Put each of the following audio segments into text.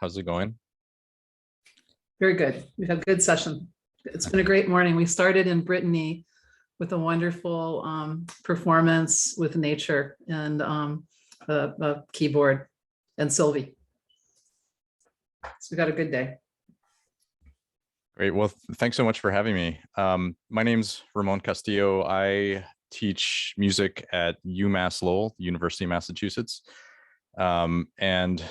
How's it going? Very good. We've had a good session. It's been a great morning. We started in Brittany with a wonderful performance with nature and a keyboard and Sylvie. So we got a good day. Great. Well, thanks so much for having me. My name's Ramon Castillo. I teach music at UMass Lowell, University of Massachusetts. And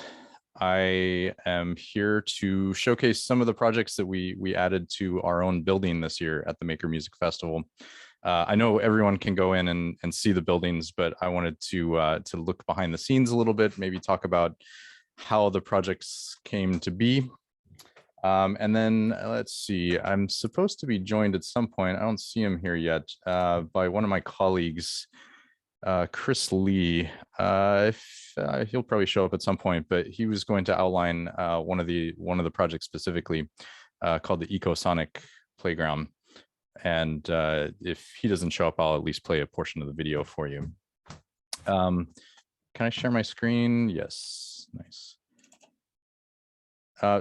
I am here to showcase some of the projects that we added to our own building this year at the Maker Music Festival. I know everyone can go in and see the buildings, but I wanted to look behind the scenes a little bit, maybe talk about how the projects came to be. And then let's see, I'm supposed to be joined at some point. I don't see him here yet, by one of my colleagues, Chris Lee. He'll probably show up at some point, but he was going to outline one of the projects specifically called the Ecosonic playground. And if he doesn't show up, I'll at least play a portion of the video for you. Can I share my screen? Yes, nice.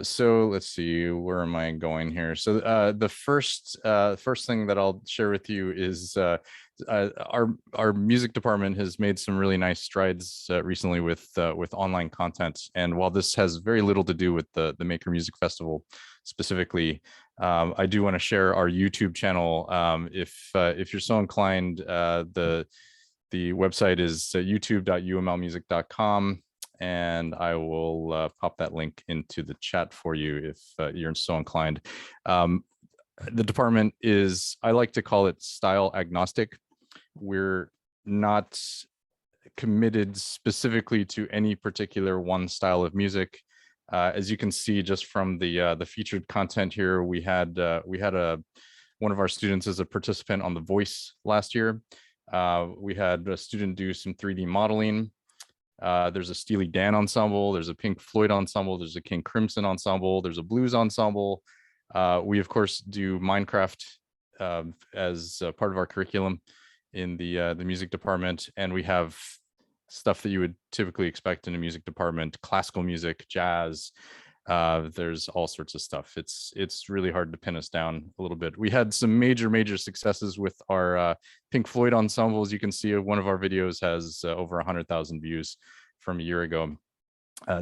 So let's see, where am I going here? So the first thing that I'll share with you is our music department has made some really nice strides recently with online content. And while this has very little to do with the Maker Music Festival specifically, I do want to share our YouTube channel. If you're so inclined, the website is youtube.umlmusic.com. And I will pop that link into the chat for you if you're so inclined. The department is, I like to call it style agnostic. We're not committed specifically to any particular one style of music. As you can see just from the featured content here, we had one of our students as a participant on The Voice last year. We had a student do some 3D modeling. There's a Steely Dan ensemble, there's a Pink Floyd ensemble, there's a King Crimson ensemble, there's a blues ensemble. We of course do Minecraft as part of our curriculum in the music department, and we have stuff that you would typically expect in a music department: classical music, jazz. There's all sorts of stuff. It's really hard to pin us down a little bit. We had some major successes with our Pink Floyd ensembles. You can see one of our videos has over 100,000 views from a year ago.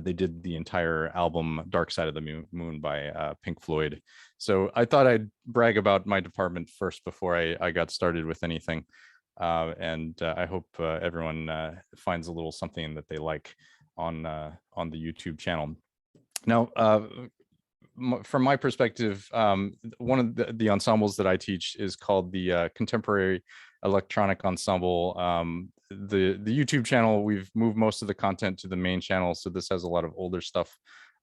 They did the entire album Dark Side of the Moon by Pink Floyd. So I thought I'd brag about my department first before I got started with anything. And I hope everyone finds a little something that they like on the YouTube channel. Now, from my perspective, one of the ensembles that I teach is called the Contemporary Electronic Ensemble. The YouTube channel, we've moved most of the content to the main channel, so this has a lot of older stuff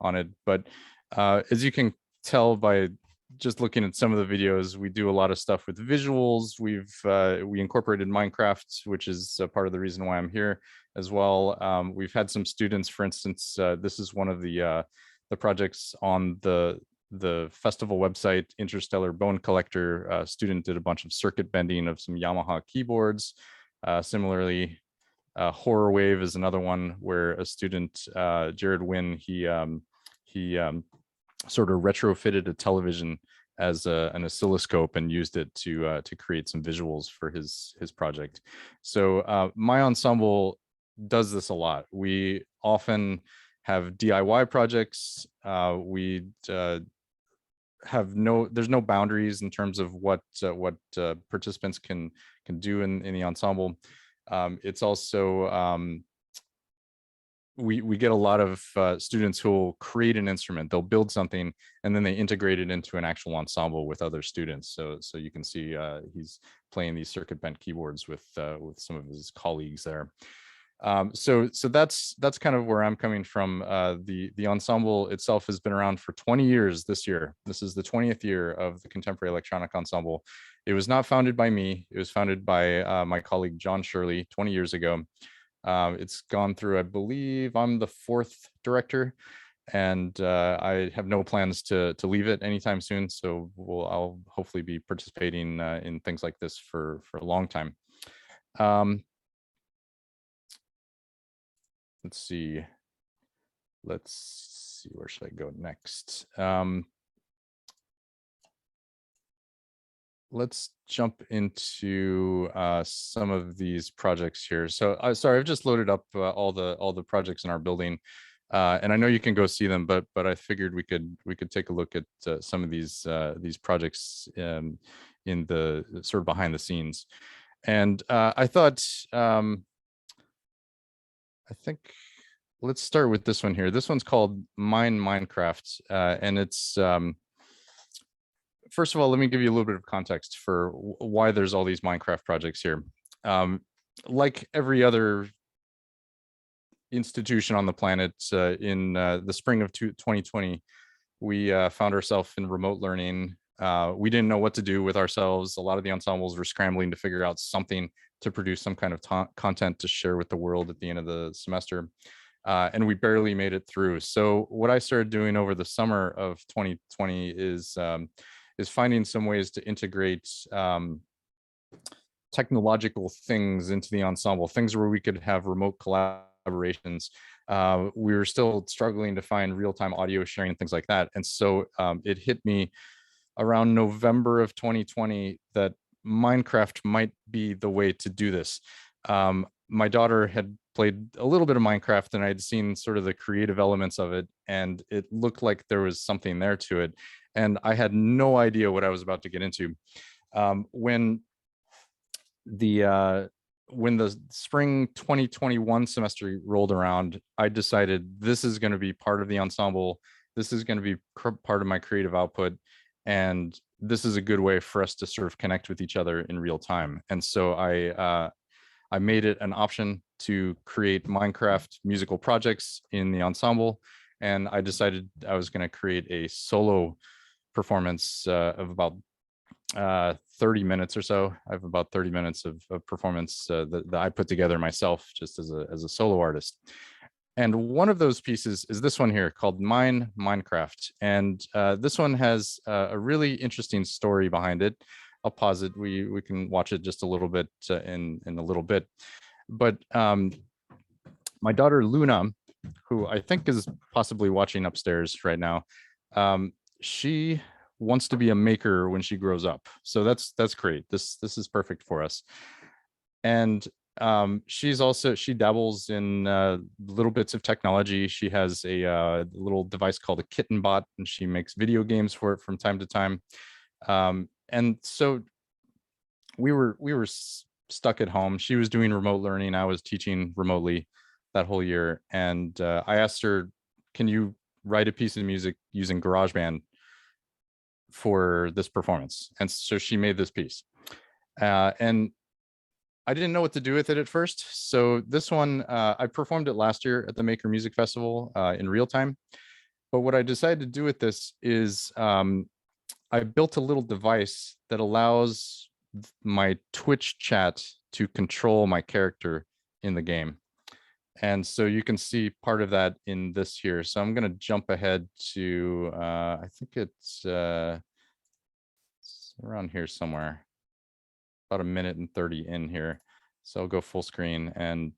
on it. But as you can tell by just looking at some of the videos, we do a lot of stuff with visuals. We incorporated Minecraft, which is part of the reason why I'm here as well. We've had some students, for instance, this is one of the projects on the festival website, Interstellar Bone Collector. Student did a bunch of circuit bending of some Yamaha keyboards. Similarly, Horror Wave is another one where a student, Jared Wynn, he sort of retrofitted a television as an oscilloscope and used it to create some visuals for his project. So my ensemble does this a lot. We often have DIY projects. There's no boundaries in terms of what participants can do in the ensemble. It's also we get a lot of students who will create an instrument. They'll build something and then they integrate it into an actual ensemble with other students. So you can see he's playing these circuit bent keyboards with some of his colleagues there. So that's kind of where I'm coming from. The ensemble itself has been around for 20 years this year. This is the 20th year of the Contemporary Electronic Ensemble. It was not founded by me. It was founded by my colleague John Shirley 20 years ago. It's gone through, I believe I'm the 4th director, and I have no plans to leave it anytime soon. So I'll hopefully be participating in things like this for a long time. Let's see. Let's see, where should I go next? Let's jump into some of these projects here. So sorry, I've just loaded up all the projects in our building, and I know you can go see them, but I figured we could take a look at some of these projects in the sort of behind the scenes. And I thought, I think let's start with this one here. This one's called Minecraft, and it's first of all, let me give you a little bit of context for why there's all these Minecraft projects here. Like every other institution on the planet, in the spring of 2020, we found ourselves in remote learning. We didn't know what to do with ourselves. A lot of the ensembles were scrambling to figure out something to produce some kind of content to share with the world at the end of the semester. And we barely made it through. So what I started doing over the summer of 2020 is finding some ways to integrate technological things into the ensemble, things where we could have remote collaborations. We were still struggling to find real-time audio sharing and things like that. And so it hit me around November of 2020 that Minecraft might be the way to do this. My daughter had played a little bit of Minecraft, and I'd seen sort of the creative elements of it, and it looked like there was something there to it. And I had no idea what I was about to get into. When the spring 2021 semester rolled around, I decided this is going to be part of the ensemble. This is going to be part of my creative output. And this is a good way for us to sort of connect with each other in real time. And so I made it an option to create Minecraft musical projects in the ensemble. And I decided I was going to create a solo performance of about 30 minutes or so. I have about 30 minutes of performance that I put together myself just as a solo artist. And one of those pieces is this one here called Minecraft. And this one has a really interesting story behind it. I'll pause it. We can watch it just a little bit in a little bit. But my daughter Luna, who I think is possibly watching upstairs right now, she wants to be a maker when she grows up. So that's great. This is perfect for us. And she dabbles in little bits of technology. She has a little device called a Kitten Bot, and she makes video games for it from time to time. And so we were stuck at home. She was doing remote learning. I was teaching remotely that whole year. And I asked her, can you write a piece of music using GarageBand for this performance? And so she made this piece. And I didn't know what to do with it at first. So this one, I performed it last year at the Maker Music Festival in real time. But what I decided to do with this is I built a little device that allows my Twitch chat to control my character in the game. And so you can see part of that in this here. So I'm going to jump ahead to, I think it's around here somewhere, about 1:30 in here. So I'll go full screen and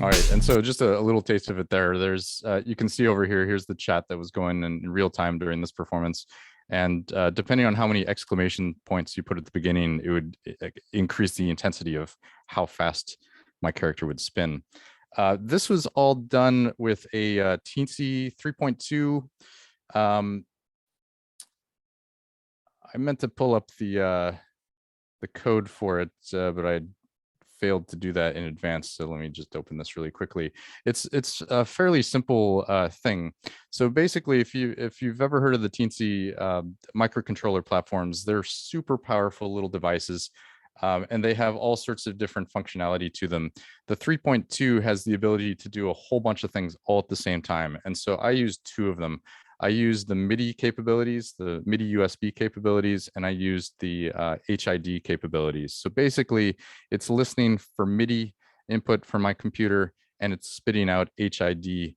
all right, and so just a little taste of it there. There's, you can see over here, here's the chat that was going in real time during this performance. And depending on how many exclamation points you put at the beginning, it would increase the intensity of how fast my character would spin. This was all done with a Teensy 3.2. I meant to pull up the code for it, but I failed to do that in advance. So let me just open this really quickly. It's a fairly simple thing. So basically, if you've ever heard of the teensy microcontroller platforms, they're super powerful little devices. And they have all sorts of different functionality to them. The 3.2 has the ability to do a whole bunch of things all at the same time. And so I use two of them. I use the MIDI capabilities, the MIDI USB capabilities, and I use the HID capabilities. So basically, it's listening for MIDI input from my computer, and it's spitting out HID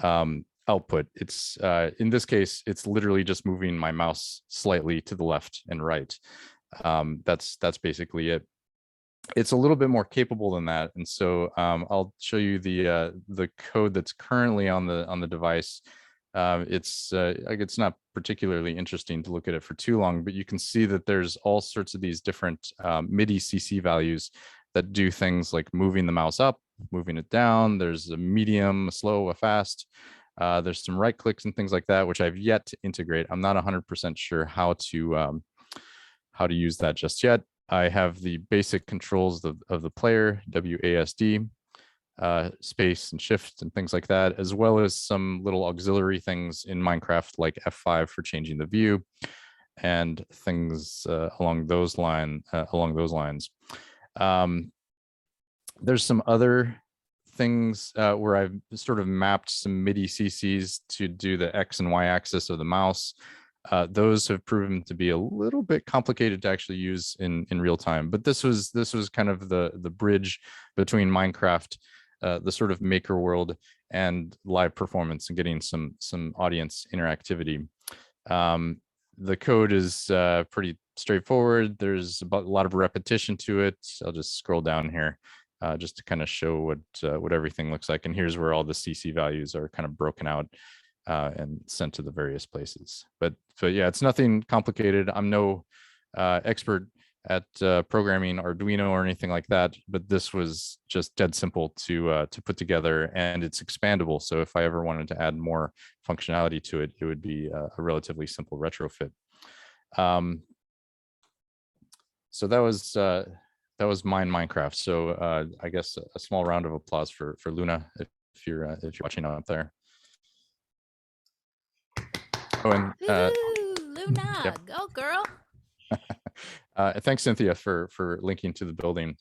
output. It's in this case, it's literally just moving my mouse slightly to the left and right. That's basically it. It's a little bit more capable than that, and so I'll show you the code that's currently on the device. It's not particularly interesting to look at it for too long, but you can see that there's all sorts of these different MIDI CC values that do things like moving the mouse up, moving it down. There's a medium, a slow, a fast. There's some right clicks and things like that, which I've yet to integrate. I'm not 100% sure how to use that just yet. I have the basic controls of the player, WASD, space and shift and things like that, as well as some little auxiliary things in Minecraft like F5 for changing the view and things along those lines. There's some other things where I've sort of mapped some MIDI CCs to do the X and Y axis of the mouse. Those have proven to be a little bit complicated to actually use in real time, but this was kind of the bridge between Minecraft, the sort of maker world, and live performance and getting some audience interactivity. The code is pretty straightforward. There's a lot of repetition to it. I'll just scroll down here just to kind of show what everything looks like. And here's where all the CC values are kind of broken out and sent to the various places. But yeah, it's nothing complicated. I'm no expert at programming Arduino or anything like that, but this was just dead simple to put together, and it's expandable. So if I ever wanted to add more functionality to it, it would be a relatively simple retrofit. So that was mine Minecraft. So I guess a small round of applause for Luna if you're watching out there. Oh, and Luna, yep. go girl. Thanks, Cynthia, for linking to the building.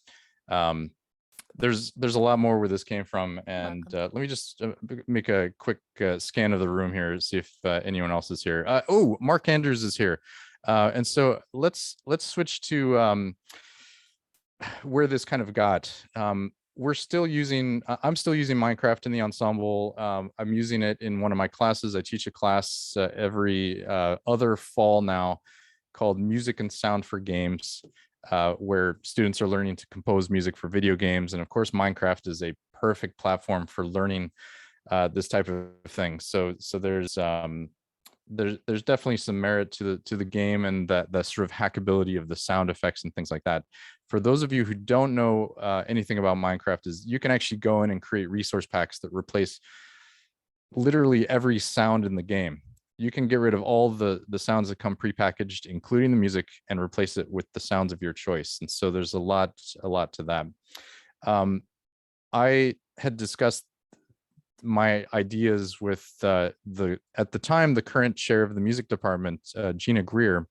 There's a lot more where this came from, and let me just make a quick scan of the room here, see if anyone else is here. Oh, Mark Andrews is here, and so let's switch to where this kind of got. I'm still using Minecraft in the ensemble. I'm using it in one of my classes. I teach a class every other fall now called Music and Sound for Games, where students are learning to compose music for video games. And of course, Minecraft is a perfect platform for learning this type of thing. So there's definitely some merit to the game, and that sort of hackability of the sound effects and things like that. For those of you who don't know anything about Minecraft, is you can actually go in and create resource packs that replace literally every sound in the game. You can get rid of all the sounds that come prepackaged, including the music, and replace it with the sounds of your choice. And so there's a lot to that. I had discussed my ideas with at the time, the current chair of the music department, Gina Greer.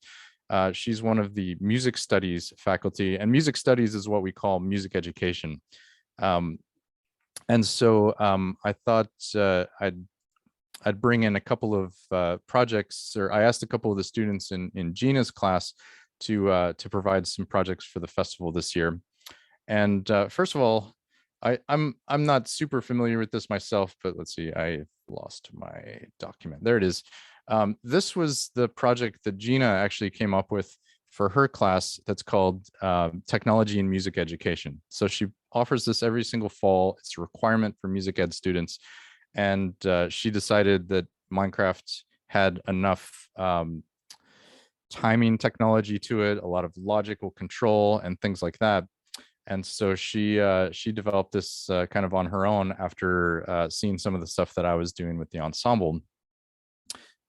She's one of the music studies faculty, and music studies is what we call music education. And so I thought I'd bring in a couple of projects, or I asked a couple of the students in Gina's class to provide some projects for the festival this year. And first of all, I'm not super familiar with this myself, but let's see, I lost my document. There it is. This was the project that Gina actually came up with for her class that's called Technology in Music Education. So she offers this every single fall. It's a requirement for music ed students. And she decided that Minecraft had enough timing technology to it, a lot of logical control and things like that. And so she developed this kind of on her own after seeing some of the stuff that I was doing with the ensemble.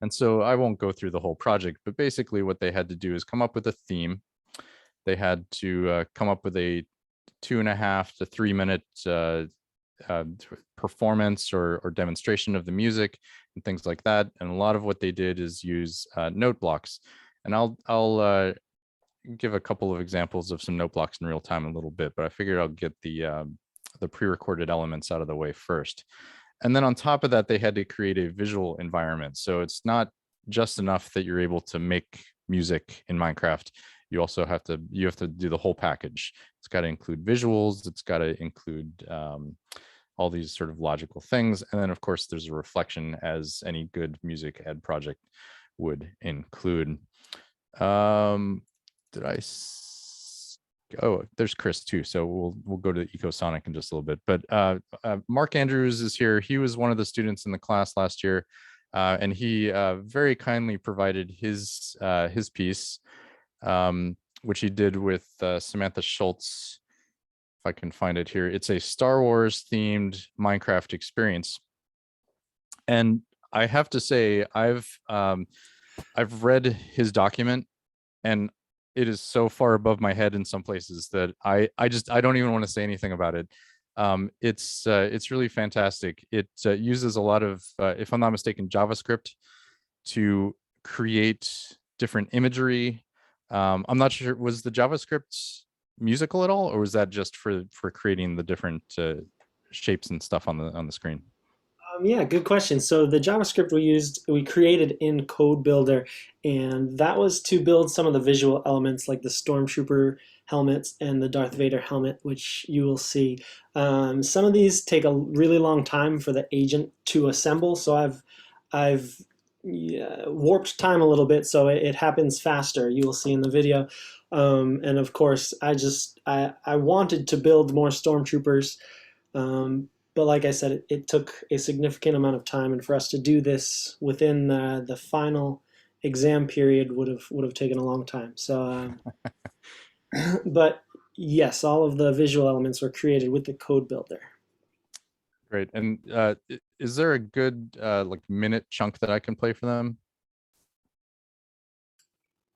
And so I won't go through the whole project, but basically what they had to do is come up with a theme. They had to come up with a 2.5 to 3 minute performance or demonstration of the music and things like that. And a lot of what they did is use note blocks. And I'll give a couple of examples of some note blocks in real time in a little bit, but I figured I'll get the pre-recorded elements out of the way first. And then on top of that, they had to create a visual environment. So it's not just enough that you're able to make music in Minecraft. You also have to do the whole package. It's got to include visuals. It's got to include all these sort of logical things. And then of course there's a reflection, as any good music ed project would include. Oh, there's Chris too. So we'll go to Ecosonic in just a little bit. But Mark Andrews is here. He was one of the students in the class last year, and he very kindly provided his piece, which he did with Samantha Schultz. If I can find it here, it's a Star Wars themed Minecraft experience. And I have to say, I've read his document, and it is so far above my head in some places that I don't even want to say anything about it. It's really fantastic. It uses a lot of, if I'm not mistaken, JavaScript to create different imagery. I'm not sure, was the JavaScript musical at all, or was that just for creating the different shapes and stuff on the screen? Yeah, good question. So the JavaScript we created in Code Builder, and that was to build some of the visual elements like the Stormtrooper helmets and the Darth Vader helmet, which you will see. Some of these take a really long time for the agent to assemble, so I've warped time a little bit so it happens faster. You will see in the video. And of course, I wanted to build more Stormtroopers. But like I said, it took a significant amount of time, and for us to do this within the final exam period would have taken a long time. So, but yes, all of the visual elements were created with the Code Builder. Great. And is there a good like minute chunk that I can play for them?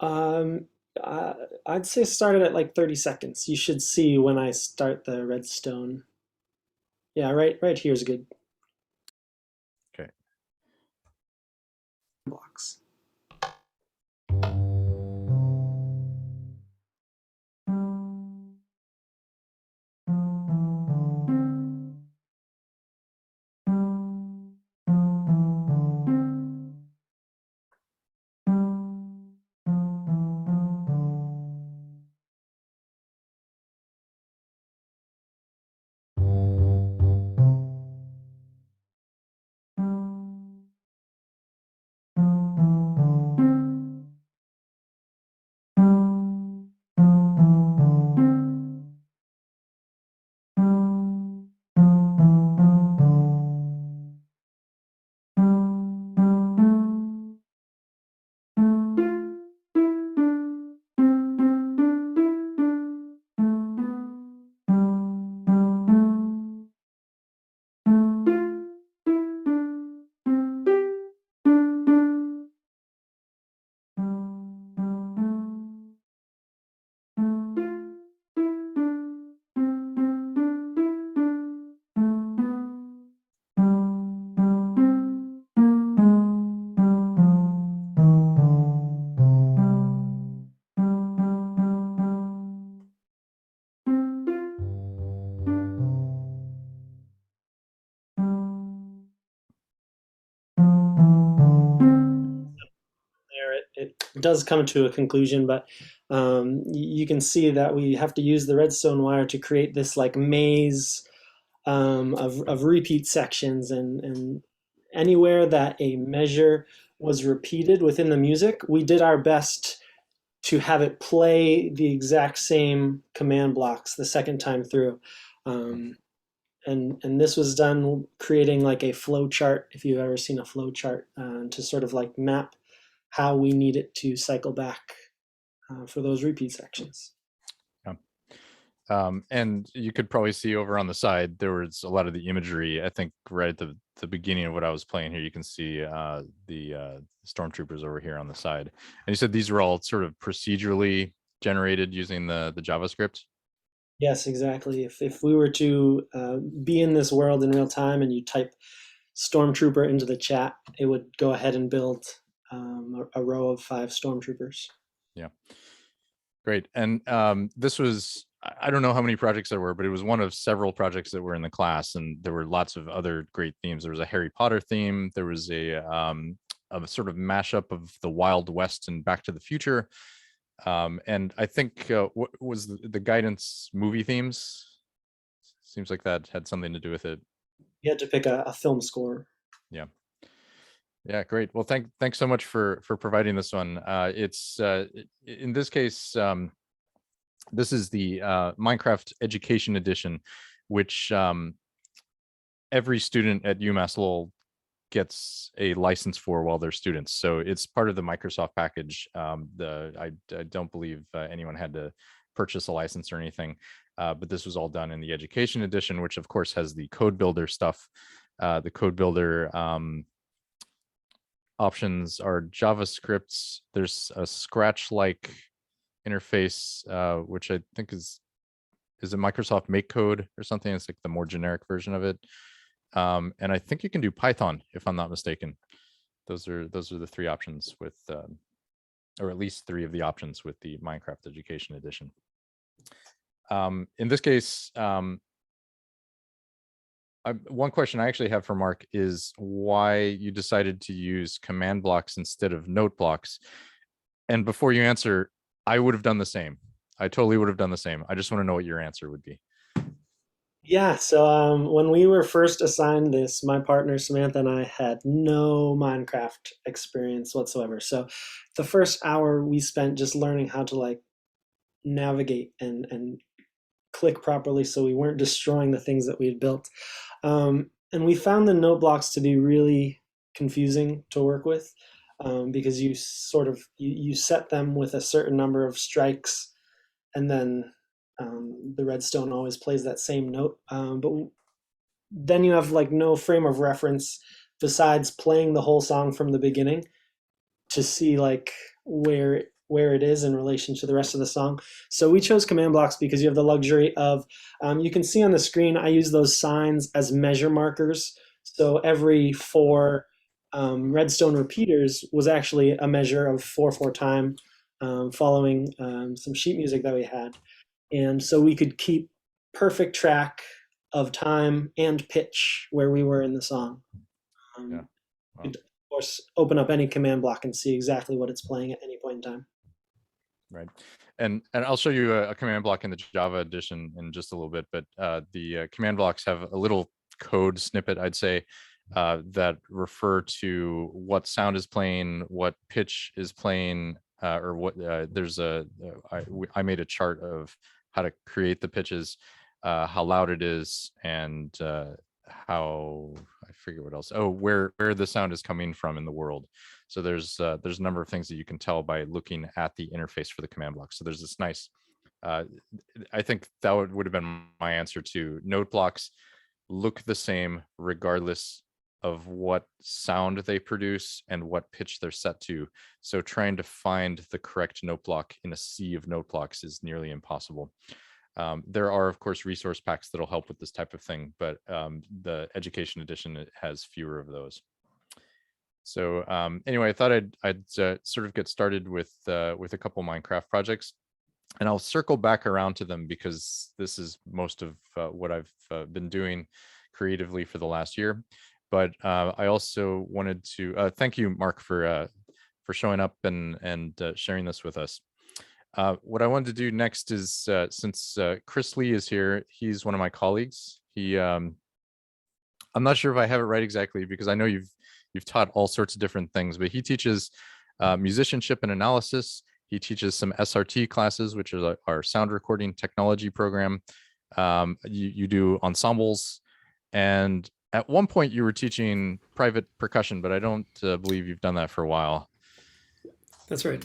I'd say start it at like 30 seconds. You should see when I start the redstone. Yeah, right here is good. Okay. Blocks. It does come to a conclusion, but you can see that we have to use the redstone wire to create this like maze of repeat sections, and anywhere that a measure was repeated within the music, we did our best to have it play the exact same command blocks the second time through. And this was done creating like a flow chart, if you've ever seen a flow chart, to sort of like map how we need it to cycle back for those repeat sections. Yeah. And you could probably see over on the side, there was a lot of the imagery. I think right at the beginning of what I was playing here, you can see the stormtroopers over here on the side. And you said these were all sort of procedurally generated using the JavaScript? Yes, exactly. If we were to be in this world in real time and you type Stormtrooper into the chat, it would go ahead and build a row of 5 Stormtroopers. Yeah. Great. And this was, I don't know how many projects there were, but it was one of several projects that were in the class, and there were lots of other great themes. There was a Harry Potter theme. There was a sort of mashup of the Wild West and Back to the Future. And I think what was the guidance movie themes? Seems like that had something to do with it. You had to pick a film score. Yeah. Yeah, great. Well, thanks so much for providing this one. It's in this case, this is the Minecraft Education Edition, which every student at UMass Lowell gets a license for while they're students. So it's part of the Microsoft package. I don't believe anyone had to purchase a license or anything, but this was all done in the Education Edition, which of course has the code builder stuff. The code builder options are JavaScript. There's a Scratch-like interface, which I think is a Microsoft MakeCode or something. It's like the more generic version of it. And I think you can do Python, if I'm not mistaken. Those are the 3 options with, or at least 3 of the options with the Minecraft Education Edition. In this case, one question I actually have for Mark is why you decided to use command blocks instead of note blocks. And before you answer, I would have done the same. I totally would have done the same. I just want to know what your answer would be. Yeah, so when we were first assigned this, my partner Samantha and I had no Minecraft experience whatsoever. So the first hour we spent just learning how to like navigate and click properly so we weren't destroying the things that we had built. And we found the note blocks to be really confusing to work with because you sort of you set them with a certain number of strikes, and then the redstone always plays that same note. But then you have like no frame of reference besides playing the whole song from the beginning to see like where it is in relation to the rest of the song. So we chose command blocks because you have the luxury of, you can see on the screen, I use those signs as measure markers. So every 4 redstone repeaters was actually a measure of 4/4 time, following some sheet music that we had. And so we could keep perfect track of time and pitch where we were in the song. Yeah. Wow. You'd, of course, open up any command block and see exactly what it's playing at any point in time. Right. And I'll show you a command block in the Java edition in just a little bit, but the command blocks have a little code snippet, I'd say, that refer to what sound is playing, what pitch is playing, or what there's I made a chart of how to create the pitches, how loud it is, and how, I forget what else. Oh, where the sound is coming from in the world. So there's a number of things that you can tell by looking at the interface for the command block. So there's this nice, I think that would have been my answer to note blocks look the same regardless of what sound they produce and what pitch they're set to. So trying to find the correct note block in a sea of note blocks is nearly impossible. There are, of course, resource packs that'll help with this type of thing, but the Education Edition has fewer of those. So anyway, I thought I'd sort of get started with a couple Minecraft projects, and I'll circle back around to them because this is most of what I've been doing creatively for the last year. But I also wanted to thank you, Mark, for showing up and sharing this with us. What I wanted to do next is, since Chris Lee is here, he's one of my colleagues. I'm not sure if I have it right exactly because I know you've taught all sorts of different things, but he teaches musicianship and analysis. He teaches some SRT classes, which is our sound recording technology program. You do ensembles, and at one point you were teaching private percussion, but I don't believe you've done that for a while. That's right.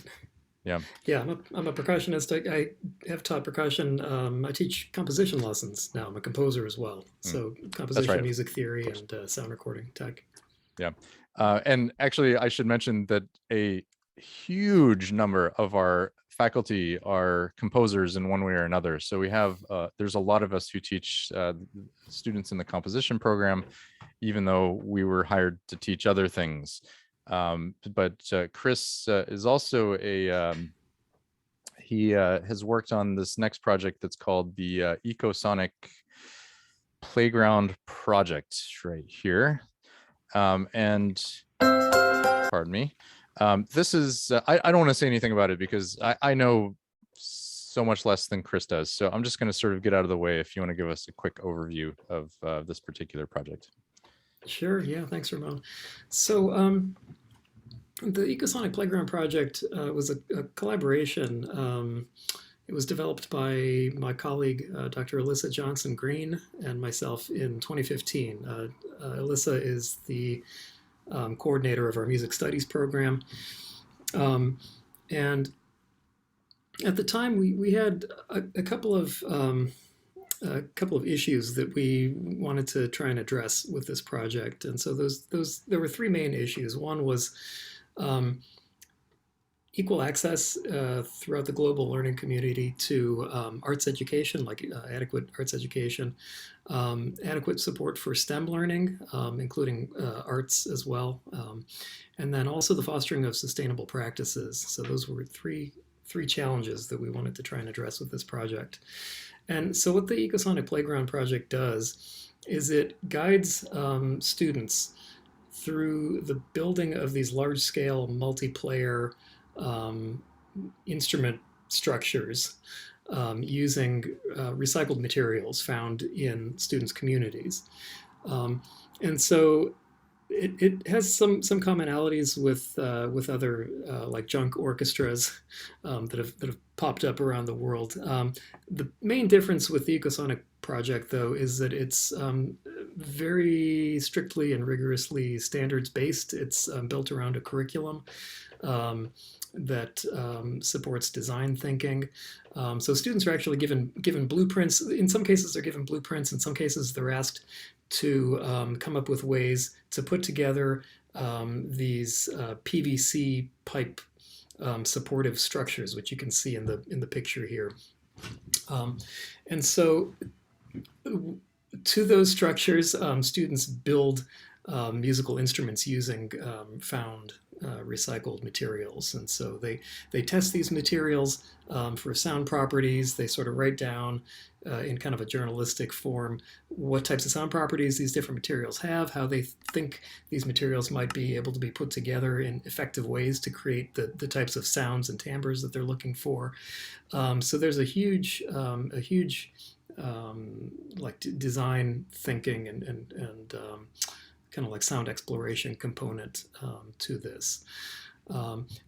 Yeah. Yeah, I'm a percussionist. I have taught percussion. I teach composition lessons now. I'm a composer as well. So composition, right. music theory, and sound recording tech. Yeah. And actually, I should mention that a huge number of our faculty are composers in one way or another. So we have, there's a lot of us who teach students in the composition program, even though we were hired to teach other things. But Chris is also he has worked on this next project that's called the Ecosonic Playground Project right here. And pardon me. This is, I don't want to say anything about it because I know so much less than Chris does. So I'm just going to sort of get out of the way if you want to give us a quick overview of this particular project. Sure. Yeah. Thanks, Ramon. So the Ecosonic Playground Project was a collaboration. It was developed by my colleague, Dr. Alyssa Johnson Green, and myself in 2015. Alyssa is the coordinator of our music studies program. And at the time, we had a couple of issues that we wanted to try and address with this project. And so there were three main issues. One was equal access throughout the global learning community to arts education, like adequate arts education, adequate support for STEM learning, including arts as well, and then also the fostering of sustainable practices. So those were three challenges that we wanted to try and address with this project. And so what the Ecosonic Playground Project does is it guides students through the building of these large-scale multiplayer instrument structures using recycled materials found in students' communities. And so it has some commonalities with other like junk orchestras that have popped up around the world. The main difference with the Ecosonic project, though, is that it's very strictly and rigorously standards-based. It's built around a curriculum that supports design thinking. So students are actually given blueprints. In some cases, they're given blueprints. In some cases, they're asked to come up with ways to put together these PVC pipe supportive structures, which you can see in the picture here. And so to those structures, students build musical instruments using found recycled materials. And so they test these materials for sound properties. They sort of write down in kind of a journalistic form what types of sound properties these different materials have, how they think these materials might be able to be put together in effective ways to create the types of sounds and timbres that they're looking for. So there's a huge like design thinking and kind of like sound exploration component to this.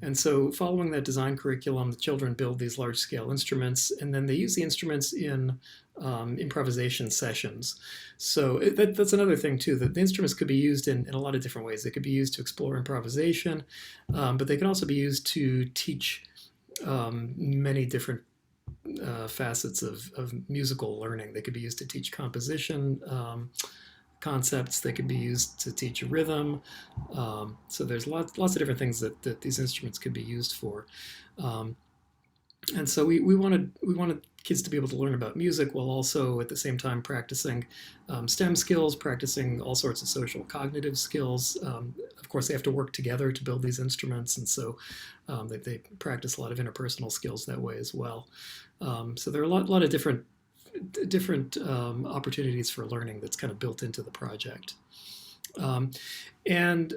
And so following that design curriculum, the children build these large-scale instruments, and then they use the instruments in improvisation sessions. So that's another thing, too, that the instruments could be used in a lot of different ways. They could be used to explore improvisation, but they can also be used to teach many different facets of musical learning. They could be used to teach composition concepts. They could be used to teach rhythm. So there's lots of different things that these instruments could be used for. And so we wanted kids to be able to learn about music while also at the same time practicing STEM skills, practicing all sorts of social cognitive skills. Of course, they have to work together to build these instruments, and so they practice a lot of interpersonal skills that way as well. So there are a lot of different opportunities for learning that's kind of built into the project. And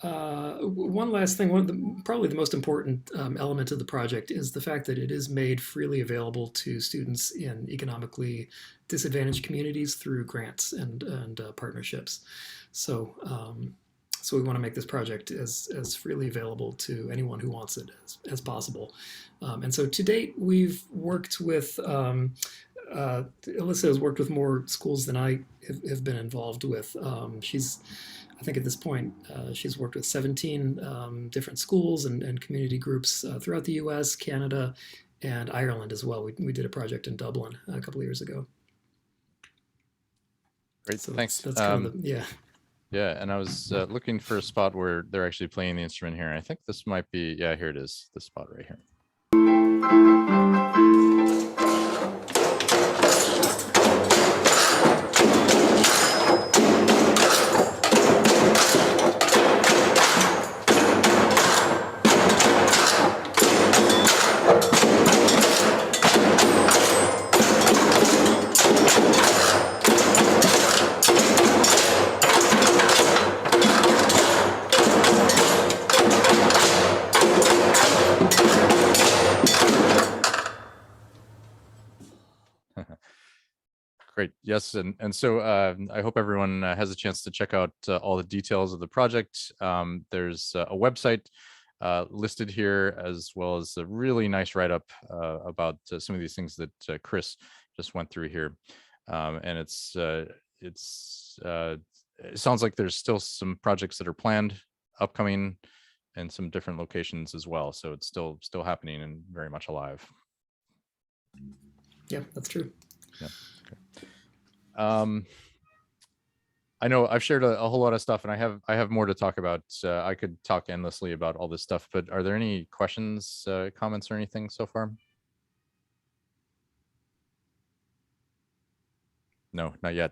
one last thing, probably the most important element of the project is the fact that it is made freely available to students in economically disadvantaged communities through grants and partnerships. So we want to make this project as freely available to anyone who wants it as possible. And so to date, we've worked with Alyssa has worked with more schools than I have been involved with. I think at this point, she's worked with 17 different schools and community groups throughout the US, Canada, and Ireland as well. We did a project in Dublin a couple of years ago. Great, so thanks. That's kind of yeah. Yeah, and I was looking for a spot where they're actually playing the instrument here. I think this might be, yeah, here it is, this spot right here. Great. Yes. And so I hope everyone has a chance to check out all the details of the project. There's a website listed here, as well as a really nice write-up about some of these things that Chris just went through here. And it sounds like there's still some projects that are planned, upcoming, and some different locations as well. So it's still happening and very much alive. Yeah, that's true. Yeah. I know I've shared a whole lot of stuff, and I have more to talk about. I could talk endlessly about all this stuff, but are there any questions, comments, or anything so far? No, not yet.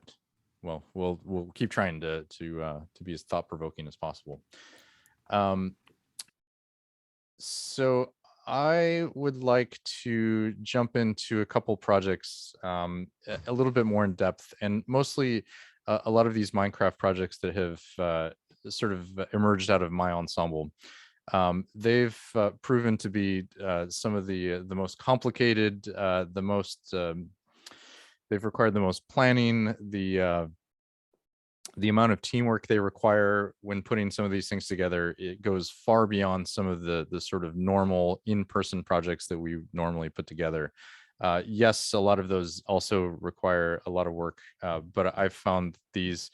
Well, we'll keep trying to be as thought-provoking as possible. So I would like to jump into a couple projects a little bit more in depth, and mostly a lot of these Minecraft projects that have sort of emerged out of my ensemble. They've proven to be some of the most complicated, they've required the most planning, the amount of teamwork they require when putting some of these things together, it goes far beyond some of the sort of normal in-person projects that we normally put together. Yes, a lot of those also require a lot of work, but I've found these,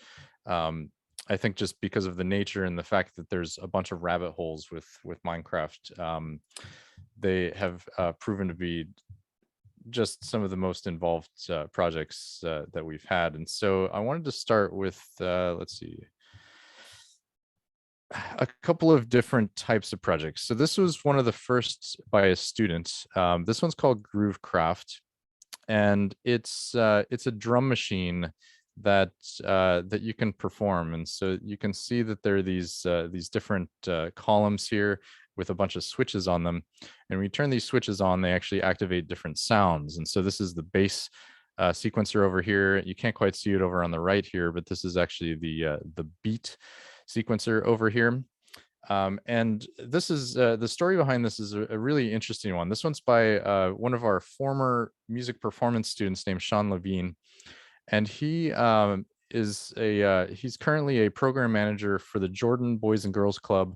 I think just because of the nature and the fact that there's a bunch of rabbit holes with Minecraft, they have proven to be just some of the most involved projects that we've had. And so I wanted to start with, let's see, a couple of different types of projects. So this was one of the first by a student. This one's called Groovecraft, and it's a drum machine that that you can perform. And so you can see that there are these different columns here with a bunch of switches on them. And when you turn these switches on, they actually activate different sounds. And so this is the bass sequencer over here. You can't quite see it over on the right here, but this is actually the beat sequencer over here. And this is the story behind this is a really interesting one. This one's by one of our former music performance students named Sean Lavigne. And he he's currently a program manager for the Jordan Boys and Girls Club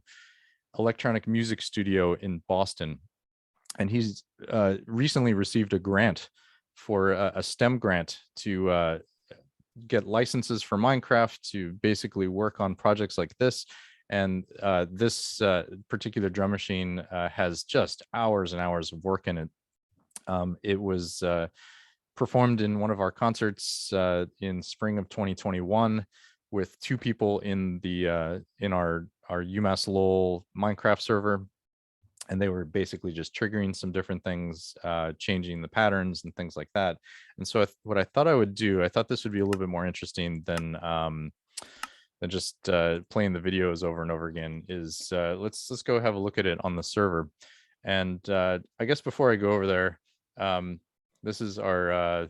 electronic music studio in Boston. And he's recently received a grant for a STEM grant to get licenses for Minecraft to basically work on projects like this. And this particular drum machine has just hours and hours of work in it. It was performed in one of our concerts in spring of 2021 with 2 people in the in our UMass Lowell Minecraft server, and they were basically just triggering some different things, changing the patterns and things like that. And so what I thought I would do, I thought this would be a little bit more interesting than just playing the videos over and over again, is let's go have a look at it on the server. And I guess before I go over there, this is our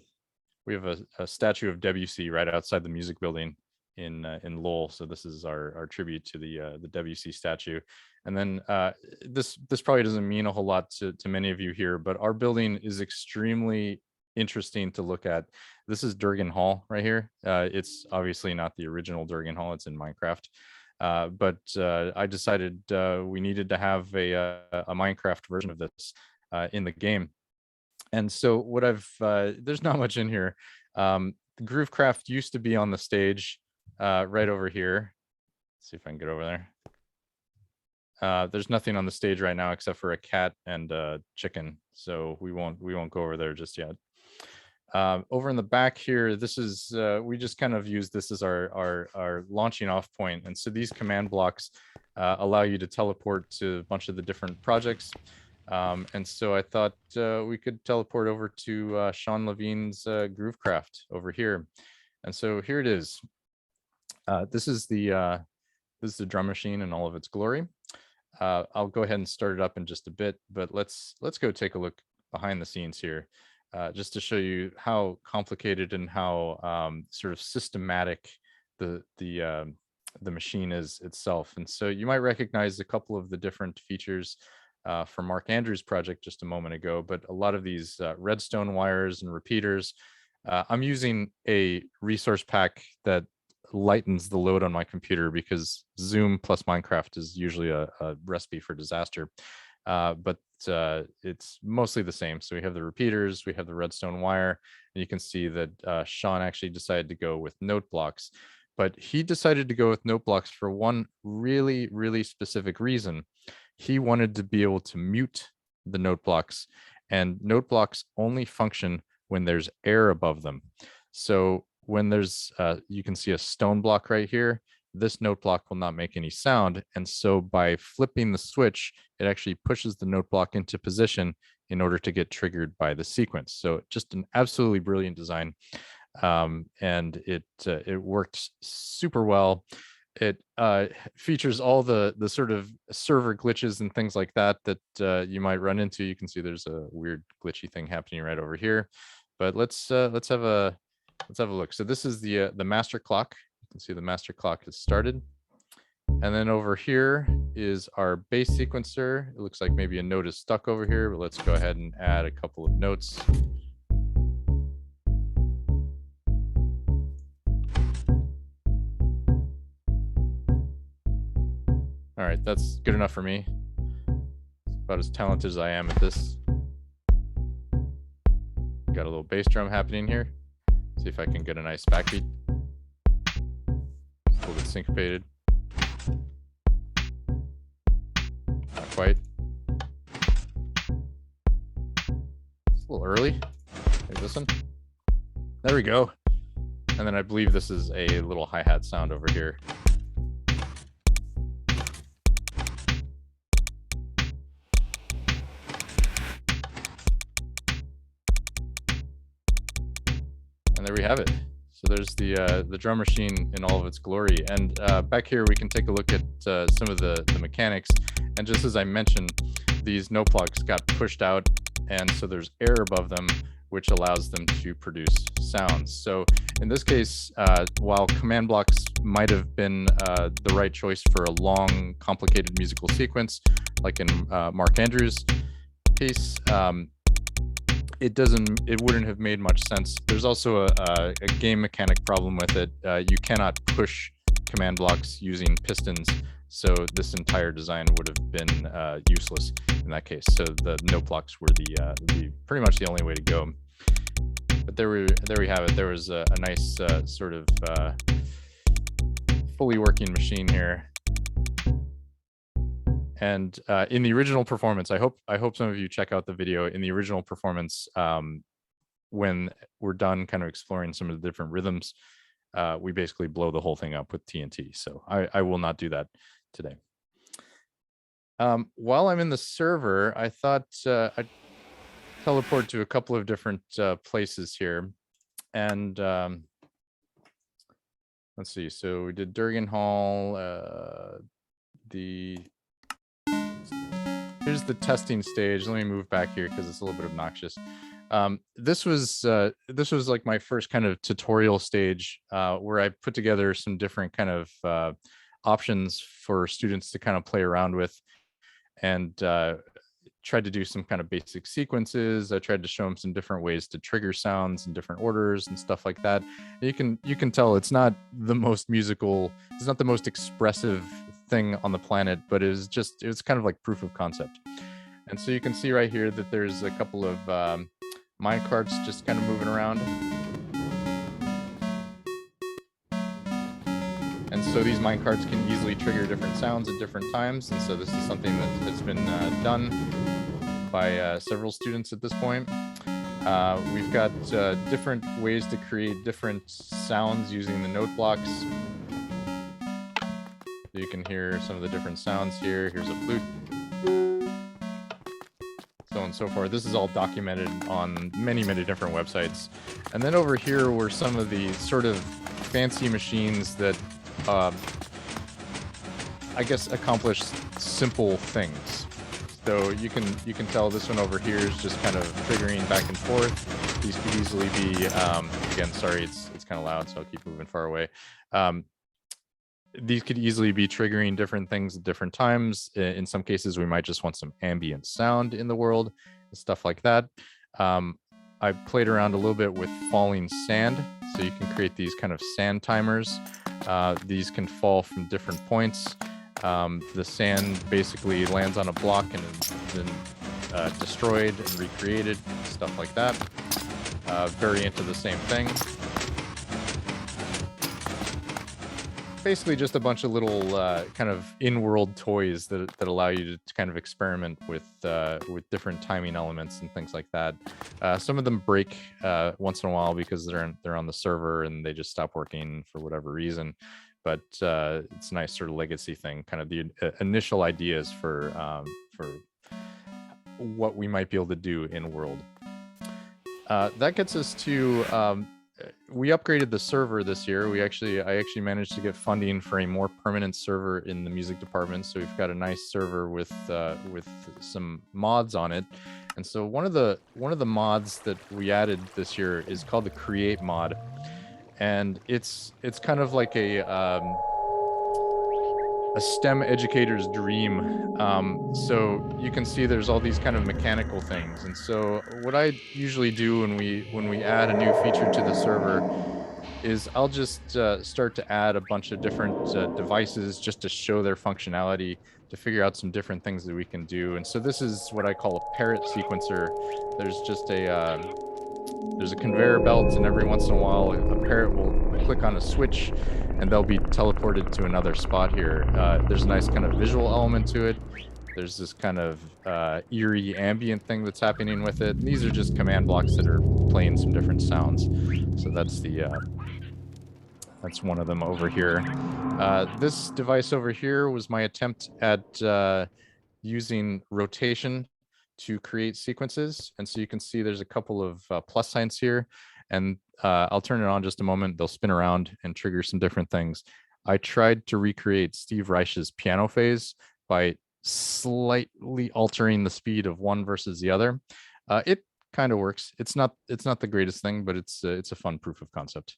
we have a statue of Debussy right outside the music building in Lowell. So this is our tribute to the Debussy statue. And then this probably doesn't mean a whole lot to many of you here, but our building is extremely interesting to look at. This is Durgan Hall right here. It's obviously not the original Durgan Hall, it's in Minecraft. But I decided we needed to have a Minecraft version of this in the game. And so what there's not much in here. Groovecraft used to be on the stage right over here. Let's see if I can get over there. There's nothing on the stage right now except for a cat and a chicken, so we won't go over there just yet. Over in the back here, this is we just kind of use this as our launching off point. And so these command blocks allow you to teleport to a bunch of the different projects. And so I thought we could teleport over to Sean Lavigne's Groovecraft over here. And so here it is. This is the drum machine in all of its glory. I'll go ahead and start it up in just a bit, but let's go take a look behind the scenes here, just to show you how complicated and how sort of systematic the machine is itself. And so you might recognize a couple of the different features from Mark Andrews' project just a moment ago, but a lot of these redstone wires and repeaters. I'm using a resource pack that lightens the load on my computer because Zoom plus Minecraft is usually a recipe for disaster. But it's mostly the same. So we have the repeaters, we have the redstone wire, and you can see that Sean actually decided to go with note blocks. But he decided to go with note blocks for one really, really specific reason. He wanted to be able to mute the note blocks, and note blocks only function when there's air above them. So when there's, you can see a stone block right here, this note block will not make any sound. And so by flipping the switch, it actually pushes the note block into position in order to get triggered by the sequence. So just an absolutely brilliant design. And it worked super well. It features all the sort of server glitches and things like that you might run into. You can see there's a weird glitchy thing happening right over here. But let's have a look. So this is the master clock. You can see the master clock has started. And then over here is our bass sequencer. It looks like maybe a note is stuck over here, but let's go ahead and add a couple of notes. All right, that's good enough for me. It's about as talented as I am at this. Got a little bass drum happening here. See if I can get a nice backbeat. A little bit syncopated. Not quite. It's a little early. Maybe listen. There we go. And then I believe this is a little hi-hat sound over here. And there we have it. So there's the drum machine in all of its glory. And back here, we can take a look at some of the mechanics. And just as I mentioned, these note blocks got pushed out, and so there's air above them, which allows them to produce sounds. So in this case, while command blocks might have been the right choice for a long, complicated musical sequence, like in Mark Andrews' piece, it wouldn't have made much sense. There's also a game mechanic problem with it. You cannot push command blocks using pistons, so this entire design would have been useless in that case. So the note blocks were the pretty much the only way to go. But there we have it. There was a nice sort of fully working machine here. And in the original performance, I hope some of you check out the video. In the original performance, when we're done kind of exploring some of the different rhythms, we basically blow the whole thing up with TNT. So I will not do that today. While I'm in the server, I thought I'd teleport to a couple of different places here. And let's see. So we did Durgan Hall, here's the testing stage. Let me move back here because it's a little bit obnoxious. This was like my first kind of tutorial stage where I put together some different kind of options for students to kind of play around with, and tried to do some kind of basic sequences. I tried to show them some different ways to trigger sounds in different orders and stuff like that. You can tell it's not the most musical, it's not the most expressive thing on the planet, but it was kind of like proof of concept. And so you can see right here that there's a couple of mine carts just kind of moving around. And so these mine carts can easily trigger different sounds at different times. And so this is something that has been done by several students at this point. We've got different ways to create different sounds using the note blocks. You can hear some of the different sounds here. Here's a flute. on so far. This is all documented on many, many different websites. And then over here were some of the sort of fancy machines that I guess accomplish simple things. So you can tell this one over here is just kind of triggering back and forth. These could easily be, again, sorry, it's kind of loud, so I'll keep moving far away. These could easily be triggering different things at different times. In some cases, we might just want some ambient sound in the world, stuff like that. I played around a little bit with falling sand, so you can create these kind of sand timers. These can fall from different points. The sand basically lands on a block and then destroyed and recreated, stuff like that. Very into the same thing. Basically just a bunch of little kind of in-world toys that allow you to kind of experiment with different timing elements and things like that. Some of them break once in a while because they're on the server and they just stop working for whatever reason. But it's a nice sort of legacy thing, kind of the initial ideas for what we might be able to do in world. That gets us to we upgraded the server this year. I actually managed to get funding for a more permanent server in the music department. So we've got a nice server with some mods on it. And so one of the mods that we added this year is called the Create mod. And it's kind of like a STEM educator's dream. So you can see there's all these kind of mechanical things. And so what I usually do when we add a new feature to the server is I'll just start to add a bunch of different devices just to show their functionality, to figure out some different things that we can do. And so this is what I call a Parrot Sequencer. There's just there's a conveyor belt, and every once in a while a parrot will click on a switch and they'll be teleported to another spot here. There's a nice kind of visual element to it. There's this kind of eerie ambient thing that's happening with it. And these are just command blocks that are playing some different sounds. So that's that's one of them over here. This device over here was my attempt at using rotation to create sequences. And so you can see there's a couple of plus signs here, and I'll turn it on just a moment. They'll spin around and trigger some different things. I tried to recreate Steve Reich's piano phase by slightly altering the speed of one versus the other. It kind of works. It's not the greatest thing, but it's a fun proof of concept.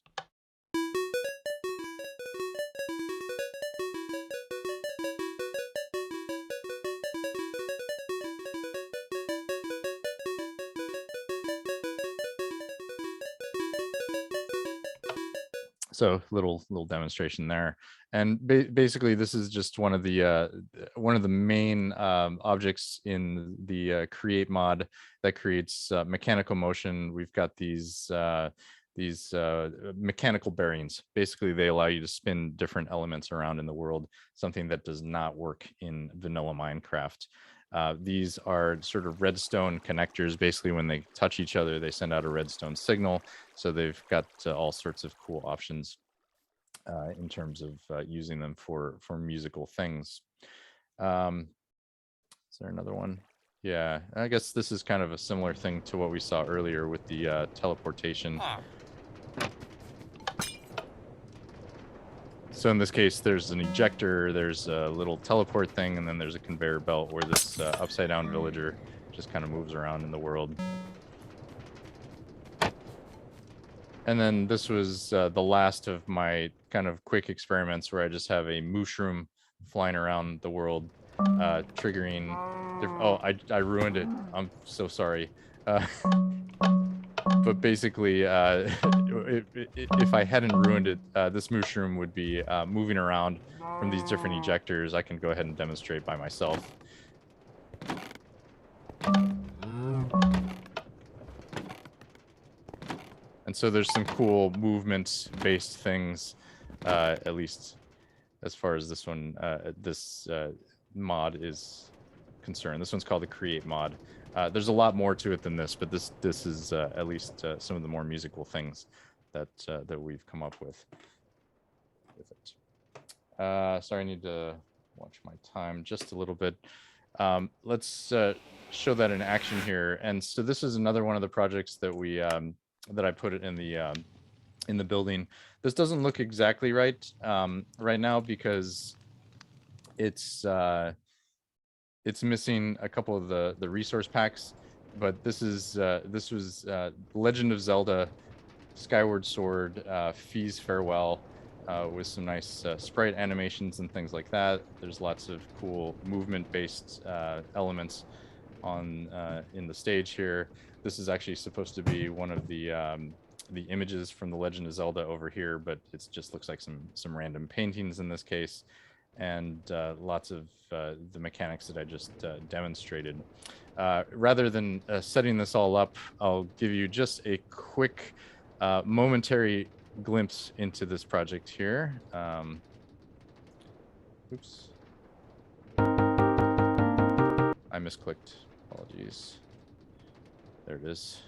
So little demonstration there, and basically this is just one of the main objects in the create mod that creates mechanical motion. We've got these mechanical bearings. Basically, they allow you to spin different elements around in the world, something that does not work in vanilla Minecraft. These are sort of redstone connectors. Basically, when they touch each other, they send out a redstone signal. So they've got all sorts of cool options in terms of using them for musical things. Is there another one? Yeah, I guess this is kind of a similar thing to what we saw earlier with the teleportation. So in this case, there's an ejector, there's a little teleport thing, and then there's a conveyor belt where this upside down villager just kind of moves around in the world. And then this was the last of my kind of quick experiments where I just have a mushroom flying around the world, triggering... Oh, I ruined it. I'm so sorry. But basically, if I hadn't ruined it, this mushroom would be moving around from these different ejectors. I can go ahead and demonstrate by myself. And so there's some cool movement-based things, at least as far as this one, this mod is concerned. This one's called the Create mod. There's a lot more to it than this, but this is at least some of the more musical things that we've come up with it. Sorry, I need to watch my time just a little bit. Let's show that in action here. And so this is another one of the projects that we that I put it in the building. This doesn't look exactly right right now because it's missing a couple of the resource packs. But this was Legend of Zelda, Skyward Sword, Fee's Farewell, with some nice sprite animations and things like that. There's lots of cool movement-based elements on in the stage here. This is actually supposed to be one of the images from the Legend of Zelda over here, but it just looks like some random paintings in this case, and lots of the mechanics that I just demonstrated. Rather than setting this all up, I'll give you just a quick momentary glimpse into this project here. Oops. I misclicked. Apologies. There it is.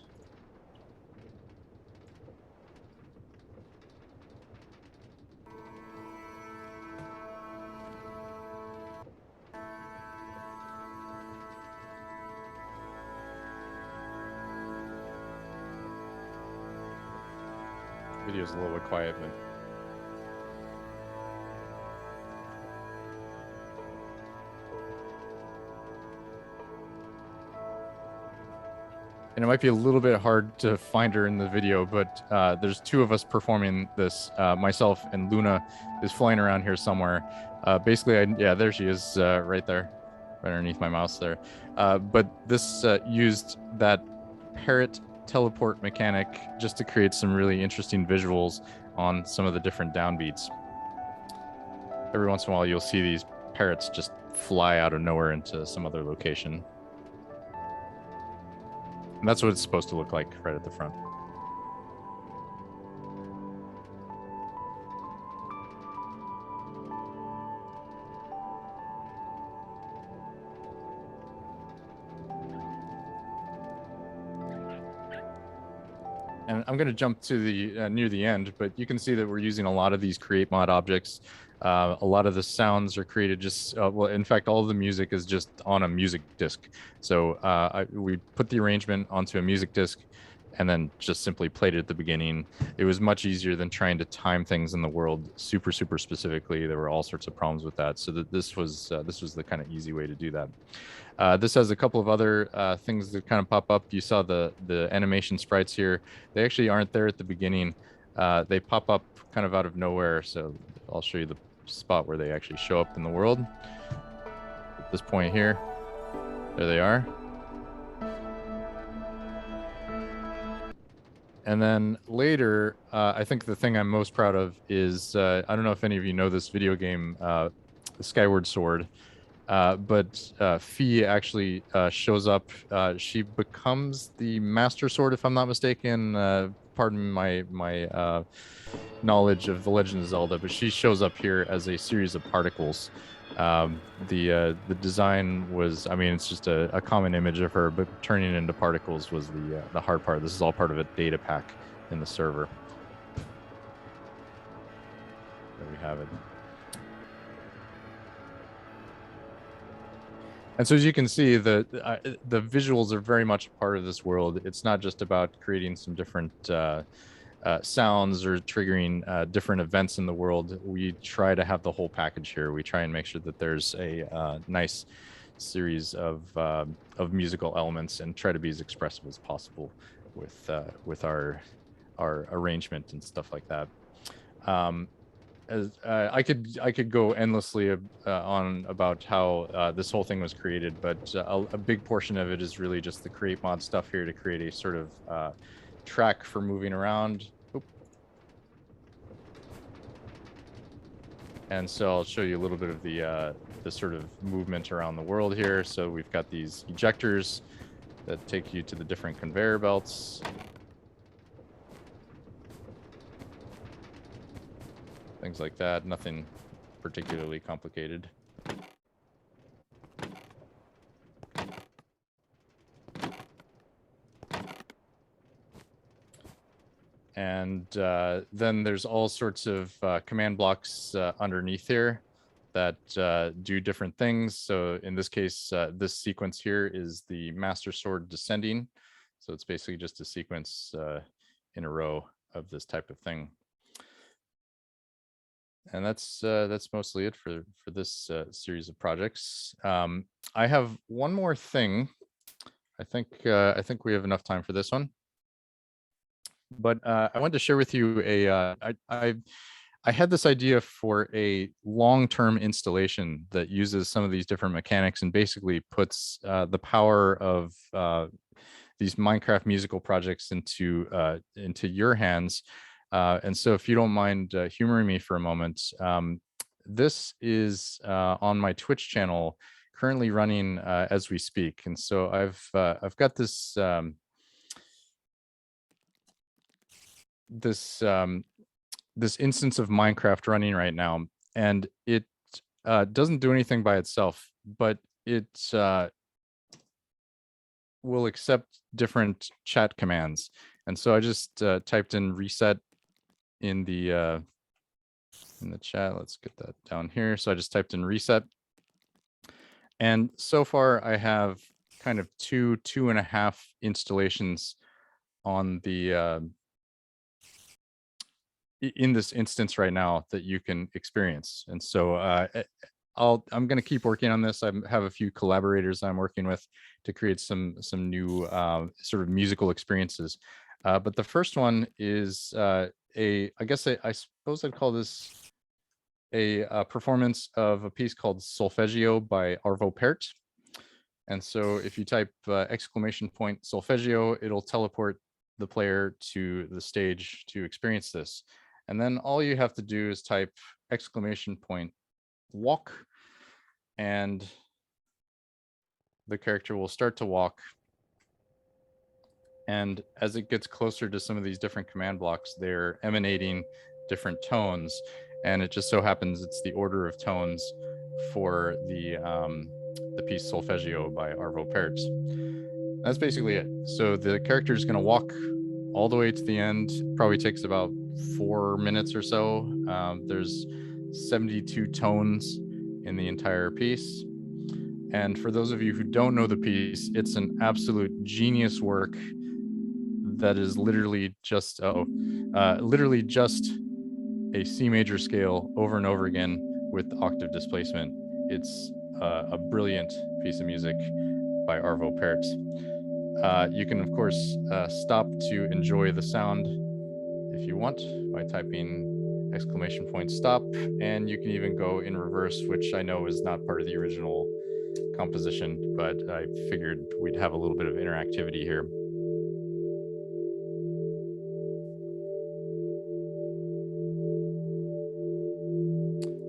Video's a little bit quiet, but and it might be a little bit hard to find her in the video, but there's two of us performing this. Myself and Luna is flying around here somewhere. Basically, yeah, there she is, right there, right underneath my mouse there. But this used that Parrot teleport mechanic just to create some really interesting visuals on some of the different downbeats. Every once in a while, you'll see these parrots just fly out of nowhere into some other location. And that's what it's supposed to look like right at the front. And I'm going to jump to the near the end, but you can see that we're using a lot of these create mod objects. A lot of the sounds are created just, well, in fact, all of the music is just on a music disc. So we put the arrangement onto a music disc and then just simply played it at the beginning. It was much easier than trying to time things in the world super specifically. There were all sorts of problems with that. So this was the kind of easy way to do that. This has a couple of other things that kind of pop up. You saw the animation sprites here. They actually aren't there at the beginning. They pop up kind of out of nowhere. So I'll show you the spot where they actually show up in the world. At this point here, there they are. And then later, I think the thing I'm most proud of is, I don't know if any of you know this video game, Skyward Sword. But Fee actually shows up. She becomes the Master Sword, if I'm not mistaken. Pardon my knowledge of the Legend of Zelda, but she shows up here as a series of particles. The design was, I mean, it's just a common image of her, but turning it into particles was the hard part. This is all part of a data pack in the server. There we have it. And so as you can see, the visuals are very much a part of this world. It's not just about creating some different sounds or triggering different events in the world. We try to have the whole package here. We try and make sure that there's a nice series of musical elements and try to be as expressive as possible with our arrangement and stuff like that. I could go endlessly on about how this whole thing was created, but a big portion of it is really just the create mod stuff here to create a sort of track for moving around. Oop. And so I'll show you a little bit of the sort of movement around the world here. So we've got these ejectors that take you to the different conveyor belts. Things like that, nothing particularly complicated. And then there's all sorts of command blocks underneath here. that do different things. So in this case, this sequence here is the Master Sword descending. So it's basically just a sequence in a row of this type of thing. And that's mostly it for this series of projects. I have one more thing. I think we have enough time for this one. But I wanted to share with you I had this idea for a long-term installation that uses some of these different mechanics and basically puts the power of these Minecraft musical projects into your hands. And so if you don't mind humoring me for a moment, this is on my Twitch channel currently running as we speak. And so I've got this this instance of Minecraft running right now, and it doesn't do anything by itself, but it will accept different chat commands. And so I just typed in reset in the chat. Let's get that down here. So I just typed in reset, and so far I have kind of two and a half installations on the in this instance right now that you can experience. And so I'm going to keep working on this. I have a few collaborators I'm working with to create some new sort of musical experiences. But the first one is I suppose I'd call this a performance of a piece called Solfeggio by Arvo Pärt. And so if you type exclamation point solfeggio, it'll teleport the player to the stage to experience this. And then all you have to do is type exclamation point walk, and the character will start to walk. And as it gets closer to some of these different command blocks, they're emanating different tones. And it just so happens it's the order of tones for the piece Solfeggio by Arvo Pärt. That's basically it. So the character is going to walk all the way to the end. Probably takes about 4 minutes or so. There's 72 tones in the entire piece. And for those of you who don't know the piece, it's an absolute genius work that is literally just a C major scale over and over again with octave displacement. It's a brilliant piece of music by Arvo Pärt. You can, of course, stop to enjoy the sound if you want by typing exclamation point stop, and you can even go in reverse, which I know is not part of the original composition, but I figured we'd have a little bit of interactivity here.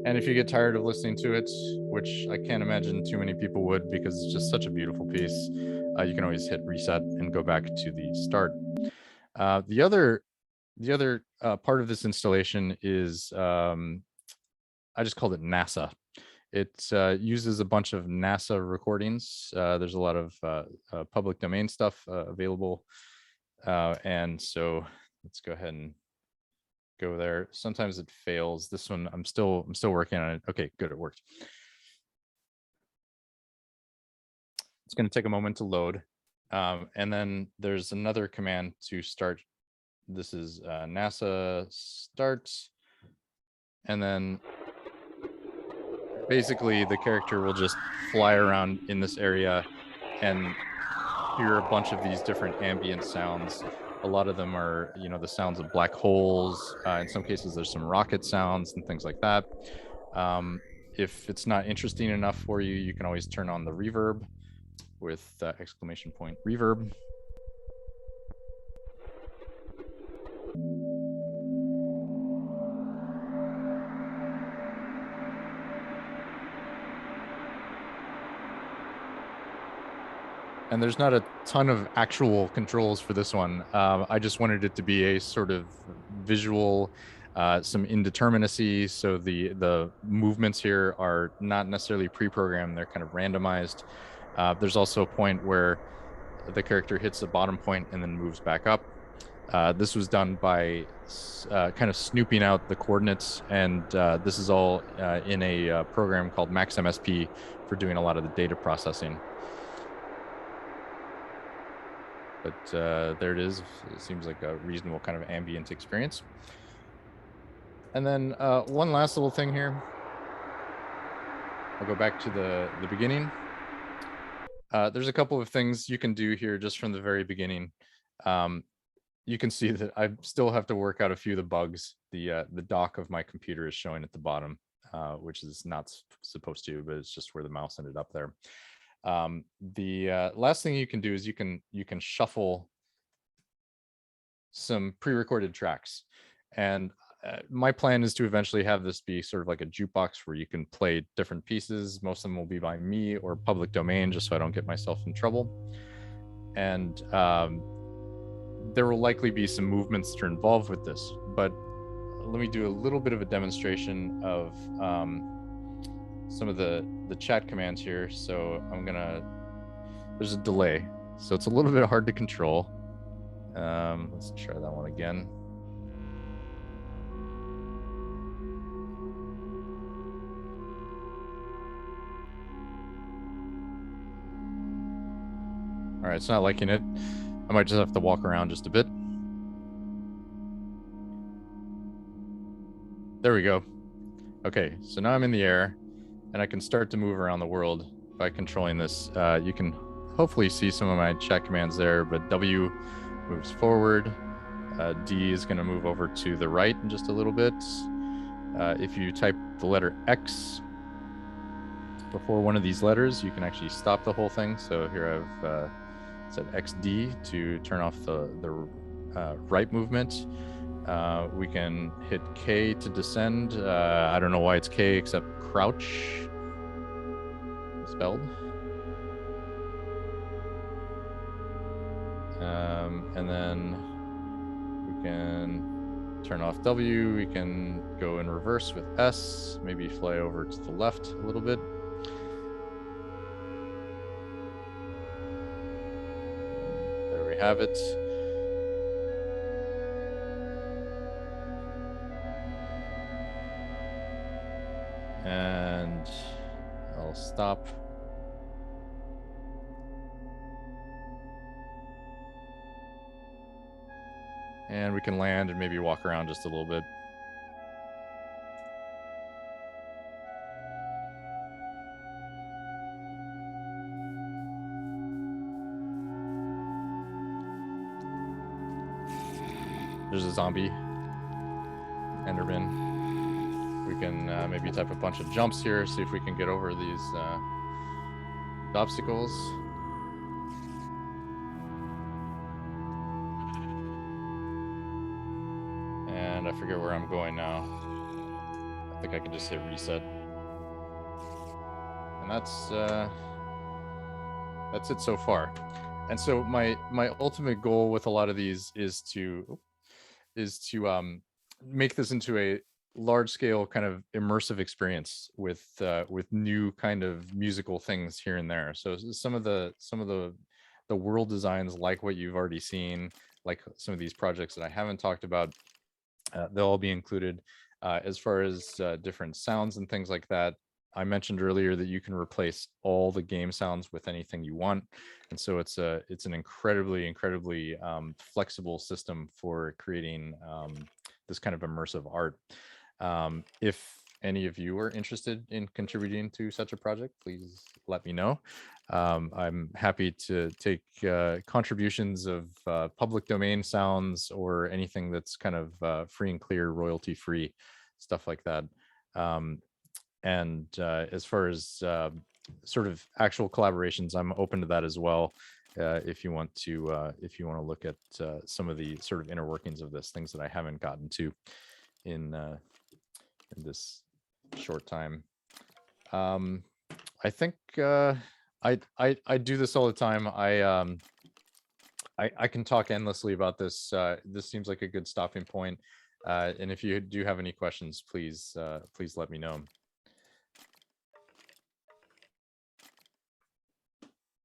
And if you get tired of listening to it, which I can't imagine too many people would because it's just such a beautiful piece, you can always hit reset and go back to the start. The other part of this installation is, I just called it NASA. It uses a bunch of NASA recordings. There's a lot of public domain stuff available. And so let's go ahead and go there. Sometimes it fails. This one, I'm still working on it. Okay, good, it worked. It's going to take a moment to load. And then there's another command to start. This is NASA start. And then basically the character will just fly around in this area and hear a bunch of these different ambient sounds. A lot of them are, the sounds of black holes. In some cases, there's some rocket sounds and things like that. If it's not interesting enough for you, you can always turn on the reverb with exclamation point reverb. And there's not a ton of actual controls for this one. I just wanted it to be a sort of visual, some indeterminacy. So the movements here are not necessarily pre-programmed, they're kind of randomized. There's also a point where the character hits the bottom point and then moves back up. This was done by kind of snooping out the coordinates, and this is all in a program called MaxMSP for doing a lot of the data processing. But there it is. It seems like a reasonable kind of ambient experience. And then one last little thing here. I'll go back to the beginning. There's a couple of things you can do here just from the very beginning. You can see that I still have to work out a few of the bugs. The dock of my computer is showing at the bottom, which is not supposed to, but it's just where the mouse ended up there. The last thing you can do is you can shuffle some pre-recorded tracks, and my plan is to eventually have this be sort of like a jukebox where you can play different pieces. Most of them will be by me or public domain, just so I don't get myself in trouble. And there will likely be some movements that are involved with this, but let me do a little bit of a demonstration of some of the chat commands here. So there's a delay, so it's a little bit hard to control. Let's try that one again. All right, it's not liking it. I might just have to walk around just a bit. There we go. Okay, so now I'm in the air and I can start to move around the world by controlling this. You can hopefully see some of my chat commands there, but W moves forward. D is going to move over to the right in just a little bit. If you type the letter X before one of these letters, you can actually stop the whole thing. So here I've said XD to turn off the right movement. We can hit K to descend. I don't know why it's K, except crouch spelled. And then we can turn off W. We can go in reverse with S, maybe fly over to the left a little bit. There we have it. And I'll stop. And we can land and maybe walk around just a little bit. There's a zombie Enderman. We can maybe type a bunch of jumps here, see if we can get over these obstacles. And I forget where I'm going now. I think I can just hit reset. And that's it so far. And so my ultimate goal with a lot of these is to make this into a large-scale kind of immersive experience with new kind of musical things here and there. So some of the world designs, like what you've already seen, like some of these projects that I haven't talked about, they'll all be included. As far as different sounds and things like that, I mentioned earlier that you can replace all the game sounds with anything you want, and so it's an incredibly flexible system for creating this kind of immersive art. If any of you are interested in contributing to such a project, please let me know. I'm happy to take contributions of public domain sounds or anything that's kind of free and clear, royalty free, stuff like that. And as far as sort of actual collaborations, I'm open to that as well. If you want to look at some of the sort of inner workings of this, things that I haven't gotten to in this short time. I think I do this all the time. I can talk endlessly about this. This seems like a good stopping point. And if you do have any questions, please let me know.